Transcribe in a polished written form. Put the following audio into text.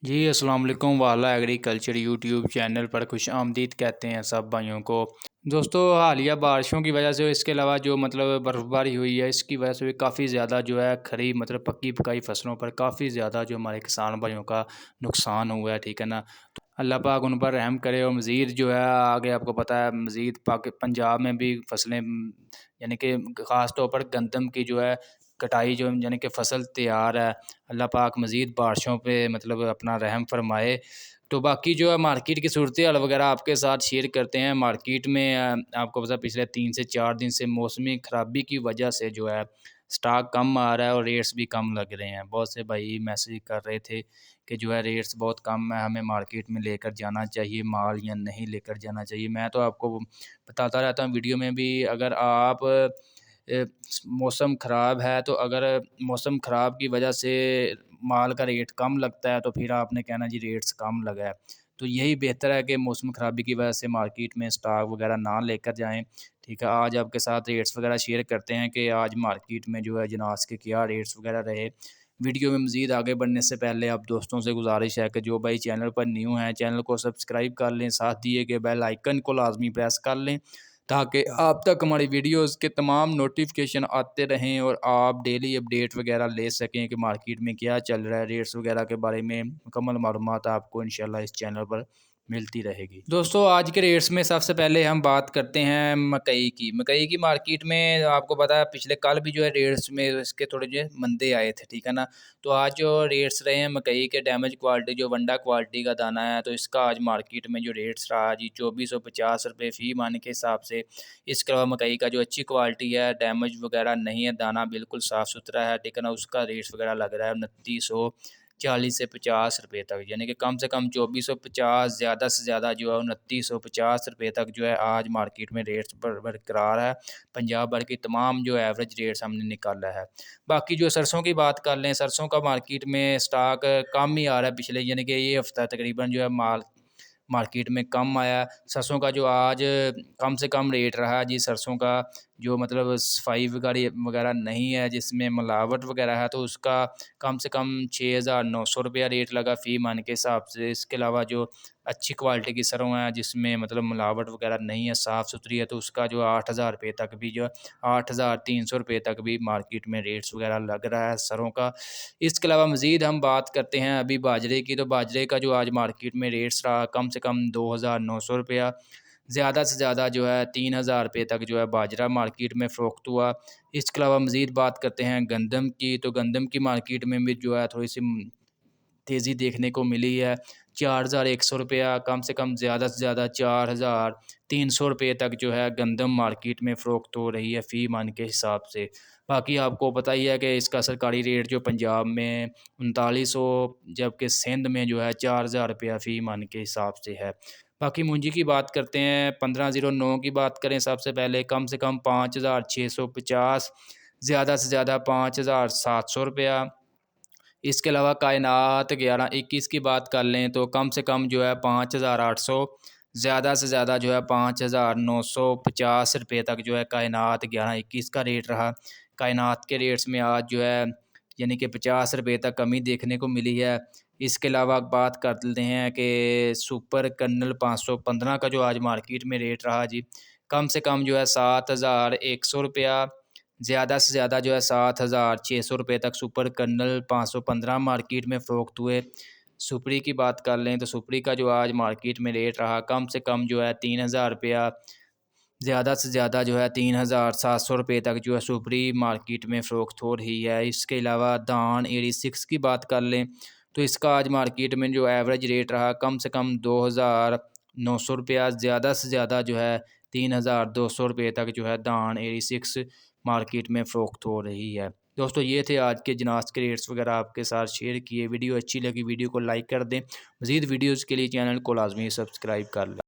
जी अस्सलाम वालेकुम वाला एग्रीकल्चर यूट्यूब चैनल पर खुश आमदीद कहते हैं सब भाइयों को। दोस्तों हालिया बारिशों की वजह से इसके अलावा जो मतलब बर्फ़बारी हुई है इसकी वजह से भी काफ़ी ज़्यादा जो है खरीफ मतलब पक्की पकाई फसलों पर काफ़ी ज़्यादा जो हमारे किसान भाइयों का नुकसान हुआ है, ठीक है ना। तो अल्लाह पाक उन पर रहम करे और मज़ीद जो है आगे आपको पता है मज़ीद पाक पंजाब में भी फसलें यानी कि ख़ास तौर पर गंदम की जो है कटाई जो यानी कि फ़सल तैयार है। अल्लाह पाक मज़ीद बारिशों पे मतलब अपना रहम फ़रमाए। तो बाकी जो है मार्केट की सूरत हाल वगैरह आपके साथ शेयर करते हैं। मार्केट में आपको पता है पिछले 3 से 4 दिन से मौसमी ख़राबी की वजह से जो है स्टॉक कम आ रहा है और रेट्स भी कम लग रहे हैं। बहुत से भाई मैसेज कर रहे थे कि जो है रेट्स बहुत कम है, हमें मार्केट में लेकर जाना चाहिए माल या नहीं लेकर जाना चाहिए। मैं तो आपको बताता रहता हूँ वीडियो में भी, अगर आप मौसम ख़राब है तो अगर मौसम ख़राब की वजह से माल का रेट कम लगता है तो फिर आपने कहना जी रेट्स कम लगा है। तो यही बेहतर है कि मौसम ख़राबी की वजह से मार्केट में स्टॉक वगैरह ना लेकर जाएँ, ठीक है। आज आपके साथ रेट्स वगैरह शेयर करते हैं कि आज मार्केट में जो है जनास के क्या रेट्स वगैरह रहे। वीडियो में मज़ीद आगे बढ़ने से पहले आप दोस्तों से गुज़ारिश है कि जो भाई चैनल पर न्यू हैं चैनल को सब्सक्राइब कर लें, साथ दिए गए बेल आइकन को लाज़मी प्रेस कर लें ताकि आप तक हमारी वीडियोज़ के तमाम नोटिफ़िकेशन आते रहें और आप डेली अपडेट वगैरह ले सकें कि मार्केट में क्या चल रहा है। रेट्स वगैरह के बारे में मुकम्मल मालूमात आपको इंशाल्लाह इस चैनल पर मिलती रहेगी। दोस्तों आज के रेट्स में सबसे पहले हम बात करते हैं मकई की। मकई की मार्केट में आपको पता है पिछले कल भी जो है रेट्स में इसके थोड़े जो है मंदे आए थे, ठीक है ना। तो आज जो रेट्स रहे हैं मकई के डैमेज क्वालिटी जो वंडा क्वालिटी का दाना है तो इसका आज मार्केट में जो रेट्स रहा जी 2450 रुपये फ़ी मन के हिसाब से। इसके अलावा मकई का जो अच्छी क्वालिटी है डैमेज वगैरह नहीं है, दाना बिल्कुल साफ़ सुथरा है, ठीक है ना, उसका रेट्स वगैरह लग रहा है 2940 से 50 रुपये तक, यानी कि कम से कम 2450, ज़्यादा से ज़्यादा जो है 2950 रुपये तक जो है आज मार्केट में रेट्स बरकरार है। पंजाब भर की तमाम जो एवरेज रेट्स हमने निकाला है। बाकी जो सरसों की बात कर लें, सरसों का मार्केट में स्टॉक कम ही आ रहा है पिछले, यानी कि ये हफ़्ता तकरीबन जो है मार्केट में कम आया। सरसों का जो आज कम से कम रेट रहा जी सरसों का, जो मतलब सफाई वगैरह नहीं है जिसमें मिलावट वगैरह है तो उसका कम से कम 6900 रुपया रेट लगा फ़ी मन के हिसाब से। इसके अलावा जो अच्छी क्वालिटी की सरों है जिसमें मतलब मिलावट वगैरह नहीं है, साफ़ सुथरी है, तो उसका जो 8000 रुपये तक भी जो 8300 रुपये तक भी मार्केट में रेट्स वगैरह लग रहा है सरों का। इसके अलावा मज़ीद हम बात करते हैं अभी बाजरे की, तो बाजरे का जो आज मार्केट में रेट्स रहा कम से कम 2900 रुपया, ज़्यादा से ज़्यादा जो है 3000 रुपये तक जो है बाजरा मार्केट में फ़रोख्त हुआ। इसके अलावा मज़ीद बात करते हैं गंदम की, तो गंदम की मार्केट में भी जो है थोड़ी सी तेज़ी देखने को मिली है। 4100 रुपया कम से कम, ज़्यादा से ज़्यादा 4300 रुपये तक जो है गंदम मार्केट में फ़रोख्त हो रही है फ़ी मन के हिसाब से। बाकी आपको पता ही है कि इसका सरकारी रेट जो पंजाब में 3900, जबकि सिंध में जो है 4000 रुपया फ़ी मन के हिसाब से है। बाकी मुंजी की बात करते हैं, 1509 की बात करें सबसे पहले, कम से कम 5650, ज़्यादा से ज़्यादा 5700 रुपया। इसके अलावा कायनात 1121 की बात कर लें तो कम से कम जो है 5800, ज़्यादा से ज़्यादा जो है 5950 रुपये तक जो है कायनात 1121 का रेट रहा। कायनात के रेट्स में आज जो है यानी कि 50 रुपये तक कमी देखने को मिली है। इसके अलावा बात कर लेते हैं कि सुपर कर्नल 515 का जो आज मार्केट में रेट रहा जी, कम से कम जो है 7100 रुपया, ज़्यादा से ज़्यादा जो है 7600 रुपये तक सुपर कर्नल 515 मार्केट में फ़रोख्त हुए। सुपरी की बात कर लें तो सुपरी का जो आज मार्केट में रेट रहा कम से कम जो है 3000 रुपया, ज़्यादा से ज़्यादा जो है 3700 रुपये तक जो है सुपरी मार्केट में फ़रोख्त हो रही है। इसके अलावा धान 86 की बात कर लें तो इसका आज मार्केट में जो एवरेज रेट रहा कम से कम 2900 रुपया, ज़्यादा से ज़्यादा जो है 3200 रुपये तक जो है धान 86 मार्केट में फ़रोख्त हो रही है। दोस्तों ये थे आज के जिनास के रेट्स वगैरह आपके साथ शेयर किए। वीडियो अच्छी लगी वीडियो को लाइक कर दें। मज़ीद वीडियोज़ के लिए चैनल को लाजमी सब्सक्राइब कर लें।